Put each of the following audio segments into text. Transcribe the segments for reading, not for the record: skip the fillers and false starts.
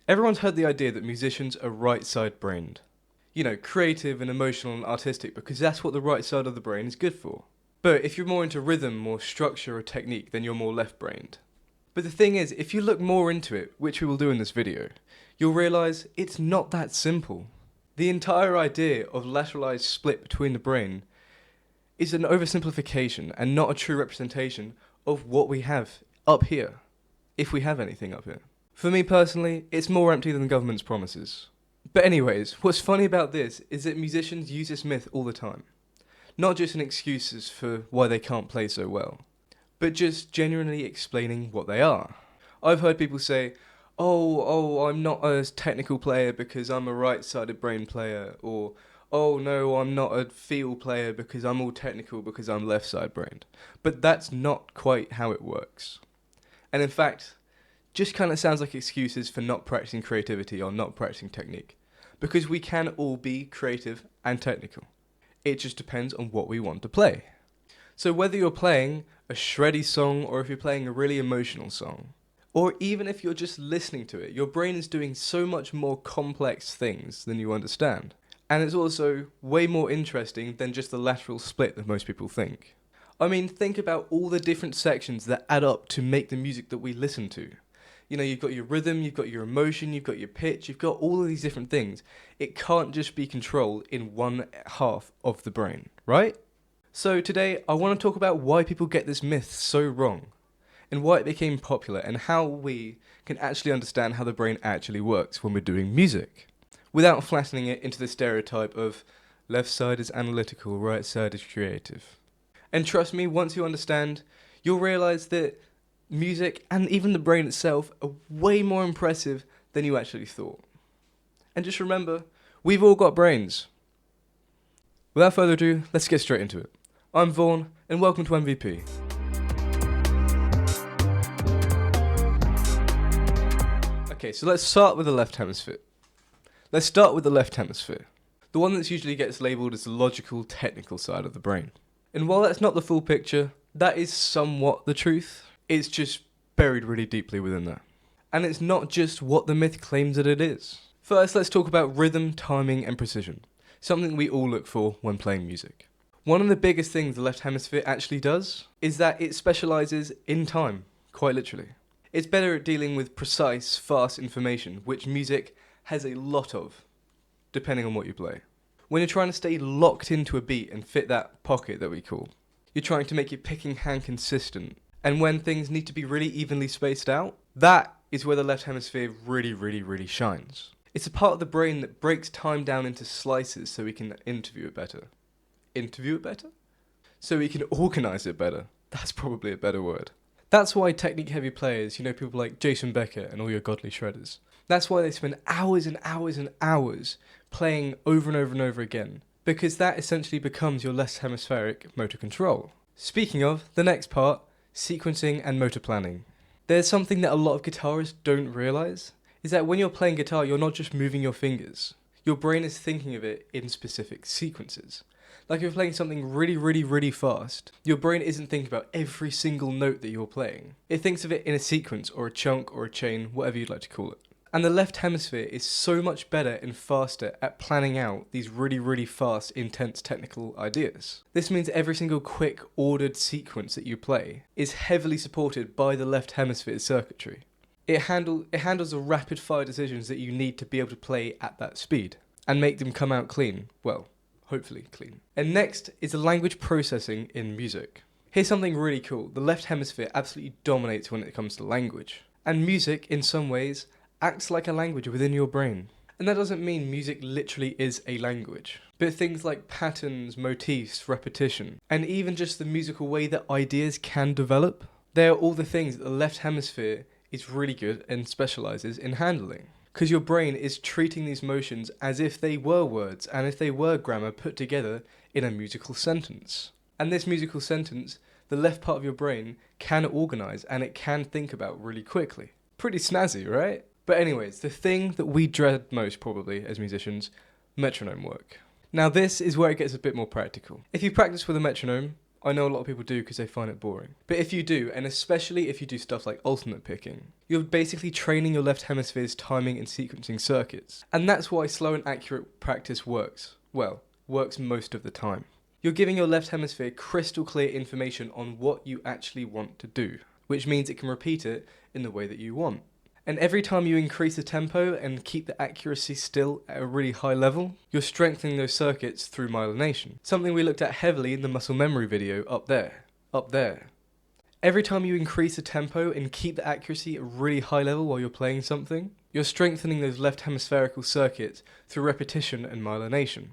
Everyone's heard the idea that musicians are right-side-brained. You know, creative and emotional and artistic, because that's what the right side of the brain is good for. But if you're more into rhythm or structure or technique, then you're more left-brained. But the thing is, if you look more into it, which we will do in this video, you'll realise it's not that simple. The entire idea of lateralized split between the brain is an oversimplification and not a true representation of what we have up here, if we have anything up here. For me personally, it's more empty than the government's promises. But anyways, what's funny about this is that musicians use this myth all the time. Not just in excuses for why they can't play so well, but just genuinely explaining what they are. I've heard people say, oh, I'm not a technical player because I'm a right-sided brain player, or, oh no, I'm not a feel player because I'm all technical because I'm left-side brained. But that's not quite how it works. And in fact, just kind of sounds like excuses for not practicing creativity or not practicing technique. Because we can all be creative and technical. It just depends on what we want to play. So whether you're playing a shreddy song or if you're playing a really emotional song, or even if you're just listening to it, your brain is doing so much more complex things than you understand. And it's also way more interesting than just the lateral split that most people think. I mean, think about all the different sections that add up to make the music that we listen to. You know, you've got your rhythm, you've got your emotion, you've got your pitch, you've got all of these different things. It can't just be controlled in one half of the brain, right? So today, I want to talk about why people get this myth so wrong, and why it became popular, and how we can actually understand how the brain actually works when we're doing music, without flattening it into the stereotype of left side is analytical, right side is creative. And trust me, once you understand, you'll realise that music, and even the brain itself, are way more impressive than you actually thought. And just remember, we've all got brains. Without further ado, let's get straight into it. I'm Vaughan, and welcome to MVP. Okay, so let's start with the left hemisphere. Let's start with the left hemisphere, the one that usually gets labelled as the logical, technical side of the brain. And while that's not the full picture, that is somewhat the truth. It's just buried really deeply within there. And it's not just what the myth claims that it is. First, let's talk about rhythm, timing, and precision, something we all look for when playing music. One of the biggest things the left hemisphere actually does is that it specialises in time, quite literally. It's better at dealing with precise, fast information, which music has a lot of, depending on what you play. When you're trying to stay locked into a beat and fit that pocket that we call, you're trying to make your picking hand consistent. And when things need to be really evenly spaced out, that is where the left hemisphere really shines. It's a part of the brain that breaks time down into slices so we can interview it better. Interview it better? So we can organise it better. That's probably a better word. That's why technique-heavy players, you know, people like Jason Becker and all your godly shredders, that's why they spend hours and hours and hours playing over and over and over again, because that essentially becomes your left hemispheric motor control. Speaking of, the next part, sequencing and motor planning. There's something that a lot of guitarists don't realise, is that when you're playing guitar, you're not just moving your fingers. Your brain is thinking of it in specific sequences. Like if you're playing something really fast, your brain isn't thinking about every single note that you're playing. It thinks of it in a sequence, or a chunk, or a chain, whatever you'd like to call it. And the left hemisphere is so much better and faster at planning out these really fast, intense technical ideas. This means every single quick, ordered sequence that you play is heavily supported by the left hemisphere circuitry. It handles the rapid-fire decisions that you need to be able to play at that speed, and make them come out clean. Well, hopefully clean. And next is the language processing in music. Here's something really cool. The left hemisphere absolutely dominates when it comes to language. And music, in some ways, acts like a language within your brain. And that doesn't mean music literally is a language, but things like patterns, motifs, repetition, and even just the musical way that ideas can develop, they are all the things that the left hemisphere is really good and specialises in handling. Because your brain is treating these motions as if they were words and if they were grammar put together in a musical sentence. And this musical sentence, the left part of your brain can organise and it can think about really quickly. Pretty snazzy, right? But anyways, the thing that we dread most probably as musicians, metronome work. Now this is where it gets a bit more practical. If you practice with a metronome, I know a lot of people do because they find it boring. But if you do, and especially if you do stuff like alternate picking, you're basically training your left hemisphere's timing and sequencing circuits. And that's why slow and accurate practice works. Well, works most of the time. You're giving your left hemisphere crystal clear information on what you actually want to do, which means it can repeat it in the way that you want. And every time you increase the tempo and keep the accuracy still at a really high level, you're strengthening those circuits through myelination. Something we looked at heavily in the muscle memory video up there. Every time you increase the tempo and keep the accuracy at a really high level while you're playing something, you're strengthening those left hemispherical circuits through repetition and myelination,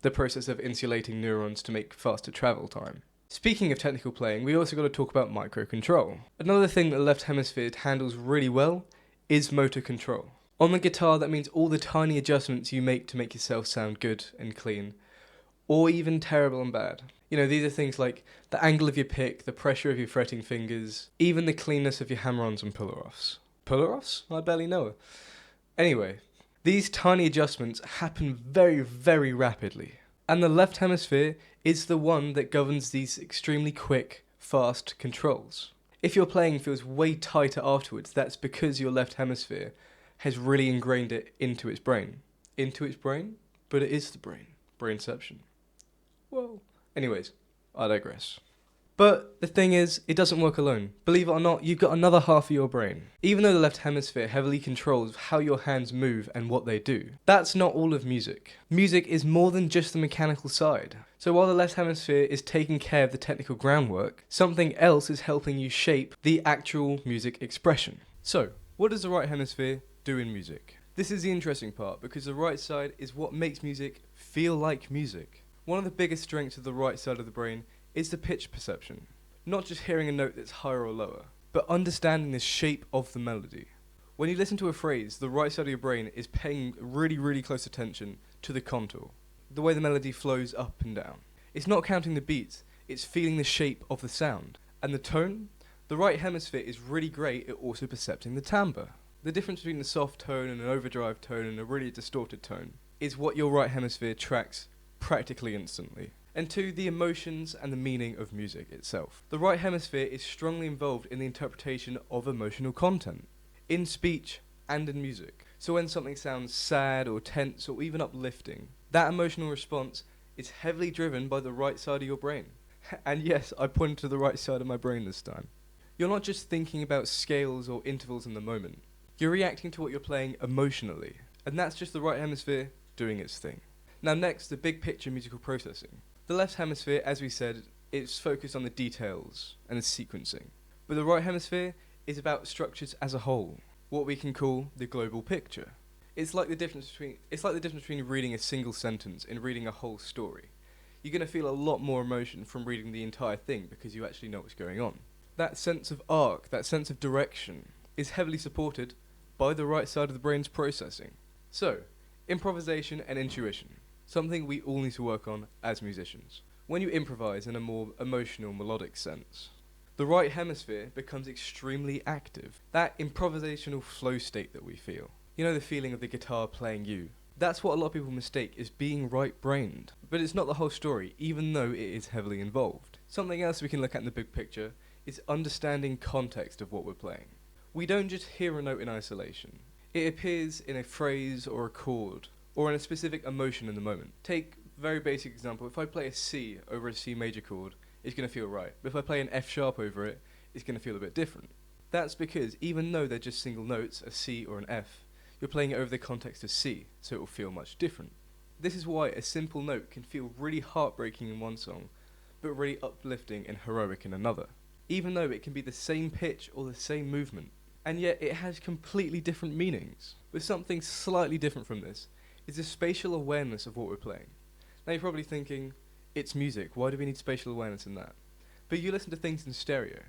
the process of insulating neurons to make faster travel time. Speaking of technical playing, we also got to talk about microcontrol. Another thing that the left hemisphere handles really well is motor control. On the guitar, that means all the tiny adjustments you make to make yourself sound good and clean, or even terrible and bad. You know, these are things like the angle of your pick, the pressure of your fretting fingers, even the cleanness of your hammer-ons and puller-offs. Puller-offs? I barely know her. Anyway, these tiny adjustments happen very, very rapidly. And the left hemisphere is the one that governs these extremely quick, fast controls. If your playing feels way tighter afterwards, that's because your left hemisphere has really ingrained it into its brain. Into its brain? But it is the brain. Brainception. Whoa. Anyways, I digress. But the thing is, it doesn't work alone. Believe it or not, you've got another half of your brain. Even though the left hemisphere heavily controls how your hands move and what they do, that's not all of music. Music is more than just the mechanical side. So while the left hemisphere is taking care of the technical groundwork, something else is helping you shape the actual music expression. So, what does the right hemisphere do in music? This is the interesting part, because the right side is what makes music feel like music. One of the biggest strengths of the right side of the brain is the pitch perception. Not just hearing a note that's higher or lower, but understanding the shape of the melody. When you listen to a phrase, the right side of your brain is paying really, really close attention to the contour, the way the melody flows up and down. It's not counting the beats, it's feeling the shape of the sound. And the tone? The right hemisphere is really great at also percepting the timbre. The difference between a soft tone and an overdrive tone and a really distorted tone is what your right hemisphere tracks practically instantly. And two, the emotions and the meaning of music itself. The right hemisphere is strongly involved in the interpretation of emotional content, in speech and in music. So when something sounds sad or tense or even uplifting, that emotional response is heavily driven by the right side of your brain. And yes, I pointed to the right side of my brain this time. You're not just thinking about scales or intervals in the moment. You're reacting to what you're playing emotionally, and that's just the right hemisphere doing its thing. Now next, the big picture musical processing. The left hemisphere, as we said, is focused on the details and the sequencing. But the right hemisphere is about structures as a whole, what we can call the global picture. It's like the difference between reading a single sentence and reading a whole story. You're going to feel a lot more emotion from reading the entire thing because you actually know what's going on. That sense of arc, that sense of direction, is heavily supported by the right side of the brain's processing. So, improvisation and intuition. Something we all need to work on as musicians. When you improvise in a more emotional, melodic sense, the right hemisphere becomes extremely active. That improvisational flow state that we feel. You know, the feeling of the guitar playing you. That's what a lot of people mistake as being right-brained. But it's not the whole story, even though it is heavily involved. Something else we can look at in the big picture is understanding context of what we're playing. We don't just hear a note in isolation. It appears in a phrase or a chord, or in a specific emotion in the moment. Take a very basic example. If I play a C over a C major chord, it's going to feel right. But if I play an F sharp over it, it's going to feel a bit different. That's because even though they're just single notes, a C or an F, you're playing it over the context of C, so it will feel much different. This is why a simple note can feel really heartbreaking in one song, but really uplifting and heroic in another. Even though it can be the same pitch or the same movement, and yet it has completely different meanings. But something slightly different from this is the spatial awareness of what we're playing. Now you're probably thinking, it's music, why do we need spatial awareness in that? But you listen to things in stereo.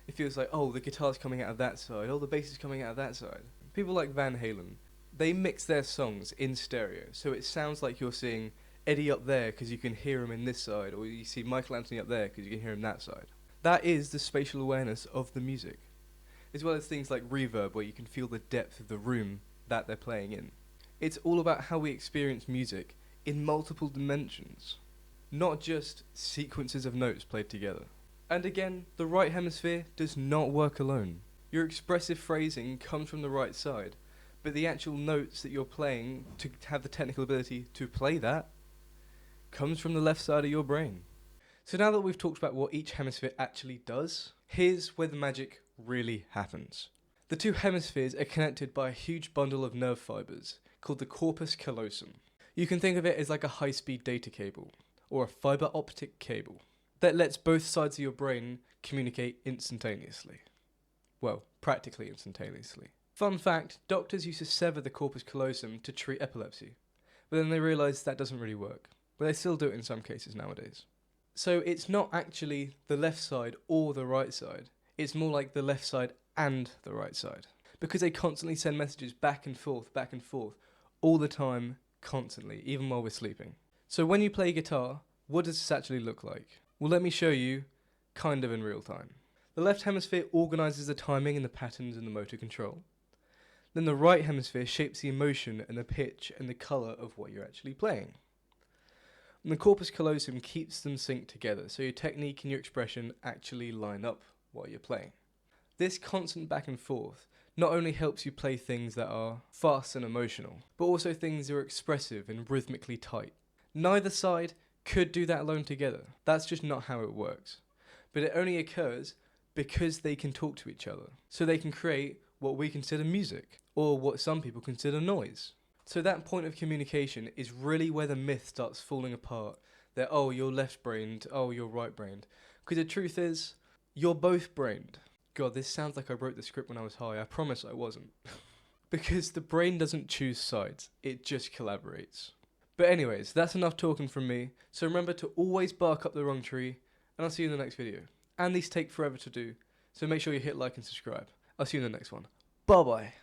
It feels like, oh, the guitar's coming out of that side, oh, the bass is coming out of that side. People like Van Halen, they mix their songs in stereo, so it sounds like you're seeing Eddie up there because you can hear him in this side, or you see Michael Anthony up there because you can hear him that side. That is the spatial awareness of the music, as well as things like reverb, where you can feel the depth of the room that they're playing in. It's all about how we experience music in multiple dimensions. not just sequences of notes played together. And again, the right hemisphere does not work alone. Your expressive phrasing comes from the right side, but the actual notes that you're playing to have the technical ability to play that comes from the left side of your brain. So now that we've talked about what each hemisphere actually does, here's where the magic really happens. The two hemispheres are connected by a huge bundle of nerve fibers called the corpus callosum. You can think of it as like a high-speed data cable, or a fiber optic cable, that lets both sides of your brain communicate instantaneously. Well, practically instantaneously. Fun fact, doctors used to sever the corpus callosum to treat epilepsy, but then they realised that doesn't really work. But they still do it in some cases nowadays. So it's not actually the left side or the right side, it's more like the left side and the right side. Because they constantly send messages back and forth, all the time, constantly, even while we're sleeping. So when you play guitar, what does this actually look like? Well, let me show you, kind of in real time. The left hemisphere organises the timing and the patterns and the motor control. Then the right hemisphere shapes the emotion and the pitch and the colour of what you're actually playing. And the corpus callosum keeps them synced together, so your technique and your expression actually line up while you're playing. This constant back and forth not only helps you play things that are fast and emotional, but also things that are expressive and rhythmically tight. Neither side could do that alone together. That's just not how it works. But it only occurs because they can talk to each other. So they can create what we consider music, or what some people consider noise. So that point of communication is really where the myth starts falling apart. That, oh, you're left-brained, oh, you're right-brained. Because the truth is, you're both brained. God, this sounds like I wrote the script when I was high. I promise I wasn't. Because the brain doesn't choose sides, it just collaborates. But anyways, that's enough talking from me. So remember to always bark up the wrong tree, and I'll see you in the next video. And these take forever to do, so make sure you hit like and subscribe. I'll see you in the next one. Bye bye.